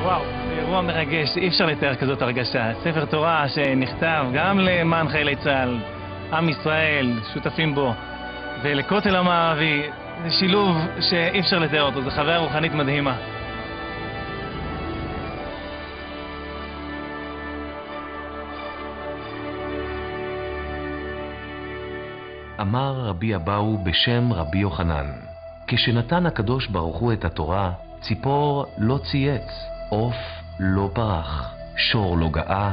וואו, זה אירוע מרגש, אי אפשר לתאר כזאת הרגשה. ספר תורה שנכתב גם למען חיילי צה"ל, עם ישראל, שותפים בו, ולכותל המערבי, זה שילוב שאי אפשר לתאר אותו, זו חוויה רוחנית מדהימה. אמר רבי אבאו בשם רבי יוחנן, כשנתן הקדוש ברוך הוא את התורה, ציפור לא צייץ, עוף לא פרח, שור לא גאה,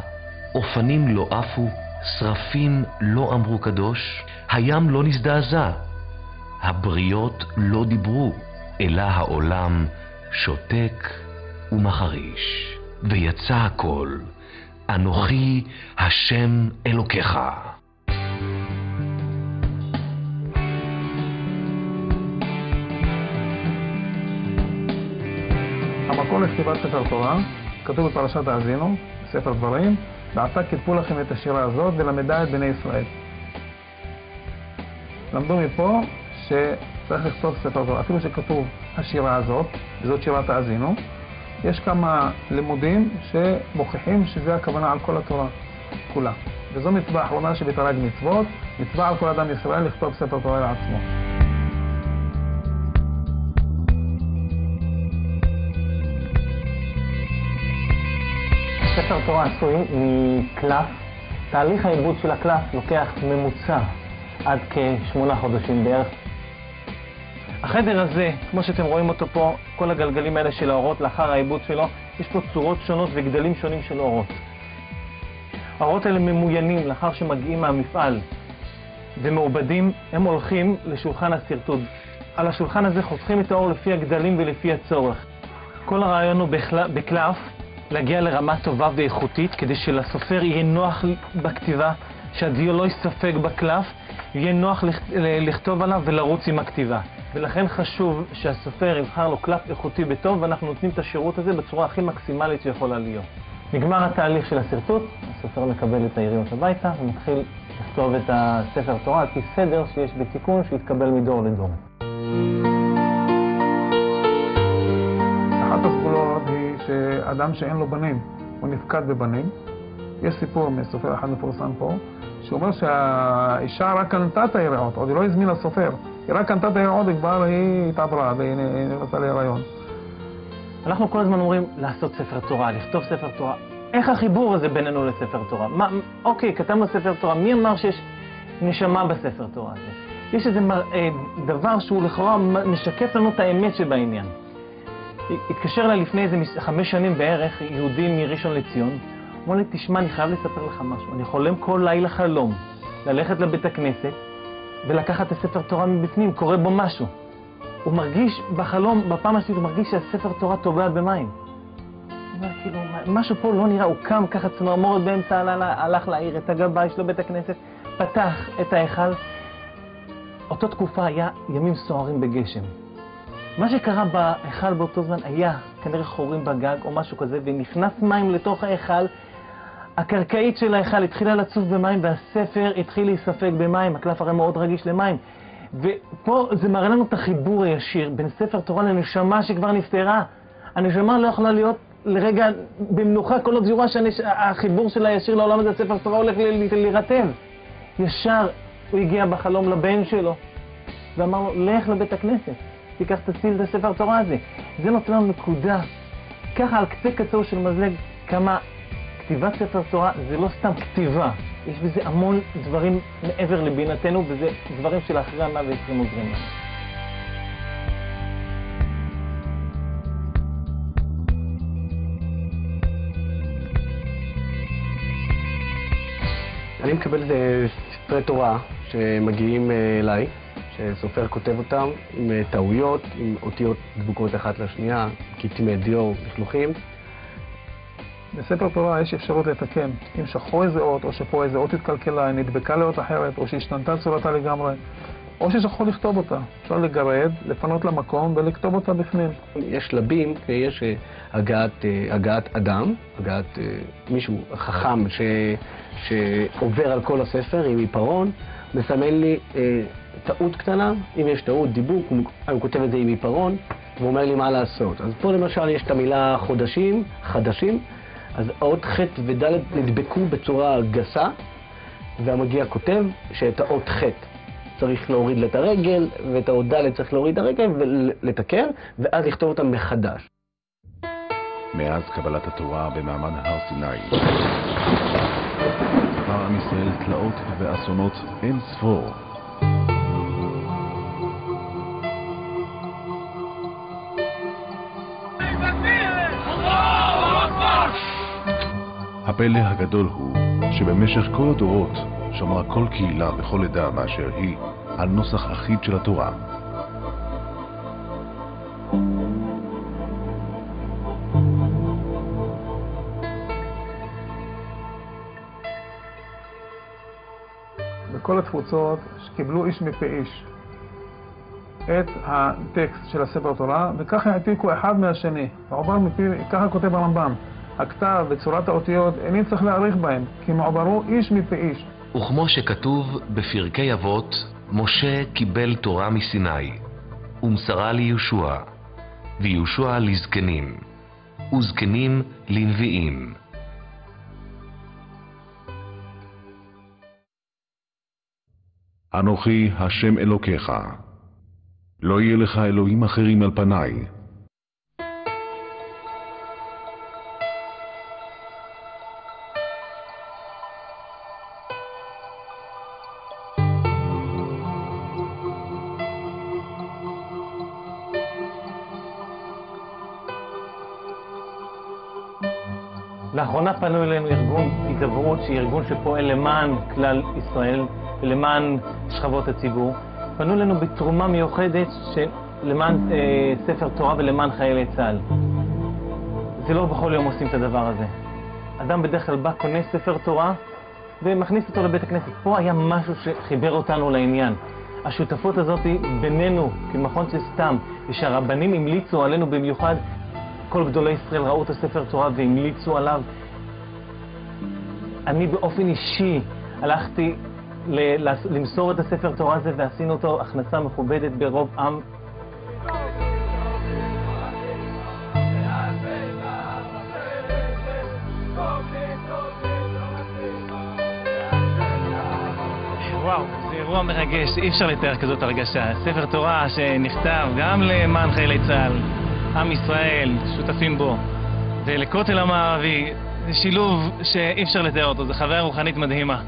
אופנים לא עפו, שרפים לא אמרו קדוש, הים לא נזדעזע, הבריות לא דיברו, אלא העולם שותק ומחריש. ויצא הכל, אנוכי השם אלוקיך. המקור לכתיבת ספר תורה כתוב בפרשת האזינו, ספר דברים, ועתה כתבו לכם את השירה הזאת ולמדה את בני ישראל. למדו מפה שצריך לכתוב ספר תורה, אפילו שכתוב השירה הזאת, וזאת שירת האזינו, יש כמה לימודים שמוכיחים שזה הכוונה על כל התורה כולה. וזו מצווה האחרונה שבתרי"ג מצוות, מצווה על כל אדם ישראל לכתוב ספר תורה לעצמו. ספר תורה עשוי מקלף. תהליך העיבוד של הקלף לוקח ממוצע עד כ8 חודשים בערך. החדר הזה, כמו שאתם רואים אותו פה, כל הגלגלים האלה של האורות לאחר העיבוד שלו, יש פה צורות שונות וגדלים שונים של אורות. האורות האלה ממוינים לאחר שמגיעים מהמפעל ומעובדים, הם הולכים לשולחן הסרטוט. על השולחן הזה חותכים את האור לפי הגדלים ולפי הצורך. כל הרעיון הוא בקלף להגיע לרמה טובה ואיכותית, כדי שלסופר יהיה נוח בכתיבה, שהדיו לא יספק בקלף, יהיה נוח לכתוב עליו ולרוץ עם הכתיבה. ולכן חשוב שהסופר יבחר לו קלף איכותי וטוב, ואנחנו נותנים את השירות הזה בצורה הכי מקסימלית שיכולה להיות. נגמר התהליך של הסרטוט, הסופר מקבל את היריעות הביתה ומתחיל לכתוב את הספר תורה על פי סדר שיש בתיקון שיתקבל מדור לדור. אחת הסגולות היא שאדם שאין לו בנים, הוא נפקד בבנים. יש סיפור מסופר אחד מפורסם פה, שאומר שהאישה רק קנתה את היריעות, עוד היא לא הזמינה סופר. היא רק קנתה את היריעות וכבר היא התעברה והיא נכנסה להיריון. אנחנו כל הזמן אומרים לעשות ספר תורה, לכתוב ספר תורה. איך החיבור הזה בינינו לספר תורה? אוקיי, כתבנו ספר תורה, מי אמר שיש נשמה בספר תורה הזה? יש איזה דבר שהוא לכאורה משקף לנו את האמת שבעניין. התקשר אליי לפני איזה 5 שנים בערך, יהודי מראשון לציון, אמר לי, תשמע, אני חייב לספר לך משהו. אני חולם כל לילה חלום, ללכת לבית הכנסת ולקחת את הספר תורה מבפנים, קורה בו משהו. הוא מרגיש בחלום, בפעם השנית הוא מרגיש שהספר תורה טובע במים. הוא אומר, כאילו, משהו פה לא נראה, הוא קם ככה צמרמורת באמצע הלילה, הלך להעיר את הגבאי שלו בית הכנסת, פתח את ההיכל. אותו תקופה היה ימים סוערים בגשם. מה שקרה בהיכל באותו זמן היה כנראה חורים בגג או משהו כזה, ונכנס מים לתוך ההיכל. הקרקעית של ההיכל התחילה לצוף במים והספר התחיל להיספק במים. הקלף הרי מאוד רגיש למים. ופה זה מראה לנו את החיבור הישיר בין ספר תורה לנשמה שכבר נפטרה. הנשמה לא יכולה להיות לרגע במנוחה כל עוד זורה שהחיבור שלה ישיר לעולם הזה, ספר תורה הולך להירטב. ישר הוא הגיע בחלום לבן שלו ואמר לו, לך לבית הכנסת, תיקח תציל את הספר תורה הזה. זה נותן לנו נקודה. ככה על קצה קצהו של מזלג כמה כתיבת ספר תורה זה לא סתם כתיבה. יש בזה המון דברים מעבר לבינתנו, וזה דברים של אחרי 120 עוזרים לנו. אני מקבל ספרי תורה שמגיעים אליי, שסופר כותב אותם עם טעויות, עם אותיות דבוקות אחת לשנייה, כתמי דיו, לכלוכים. בספר תורה יש אפשרות לתקן. אם שכחו איזה אות, או שפה איזה אות התקלקלה, נדבקה לאות אחרת, או שהשתנתה צורתה לגמרי, או ששכחו לכתוב אותה. אפשר לגרד, לפנות למקום ולכתוב אותה בפנים. יש שלבים, יש הגעת אדם, הגעת מישהו חכם שעובר על כל הספר עם עיפרון, מסמן לי טעות קטנה, אם יש טעות דיבוק, אני כותב את זה עם עיפרון, ואומר לי מה לעשות. אז פה למשל יש את המילה חודשים, חדשים, אז האות ח' וד' נדבקו בצורה גסה, והמגיע כותב שאת האות ח' צריך להוריד את הרגל, ואת האות ד' צריך להוריד את הרגל ולתקן, ואז לכתוב אותם מחדש. מאז קבלת התורה במעמד הר סיני, עבר עם ישראל תלאות ואסונות אין ספור. הפלא הגדול הוא שבמשך כל הדורות שמרה כל קהילה בכל עדה באשר היא על נוסח אחיד של התורה. בכל התפוצות שקיבלו איש מפי איש את הטקסט של הספר תורה, וככה העתיקו אחד מהשני. מעובר מפי, ככה כותב הרמב"ם. הכתב וצורת האותיות איני צריך להאריך בהם, כי מעוברו איש מפי איש. וכמו שכתוב בפרקי אבות, משה קיבל תורה מסיני, ומסרה ליהושע, ויהושע לזקנים, וזקנים לנביאים. אנוכי השם אלוקיך, לא יהיה לך אלוהים אחרים על פניי. לאחרונה פנו אלינו ארגון הידברות, שהיא ארגון שפועל למען כלל ישראל ולמען שכבות הציבור. פנו אלינו בתרומה מיוחדת למען ספר תורה ולמען חיילי צה"ל. זה לא בכל יום עושים את הדבר הזה. אדם בדרך כלל בא, קונה ספר תורה ומכניס אותו לבית הכנסת. פה היה משהו שחיבר אותנו לעניין. השותפות הזאת בינינו כמכון של סתם, ושהרבנים המליצו עלינו במיוחד, כל גדולי ישראל ראו את הספר תורה והמליצו עליו. אני באופן אישי הלכתי למסור את הספר תורה הזה, ועשינו אותו הכנסה מכובדת ברוב עם. וואו, זה אירוע מרגש, אי אפשר לתאר כזאת הרגשה. ספר תורה שנכתב גם למען חיילי צה"ל, עם ישראל, שותפים בו, ולכותל המערבי, זה שילוב שאי אפשר לתאר אותו, זו חוויה רוחנית מדהימה.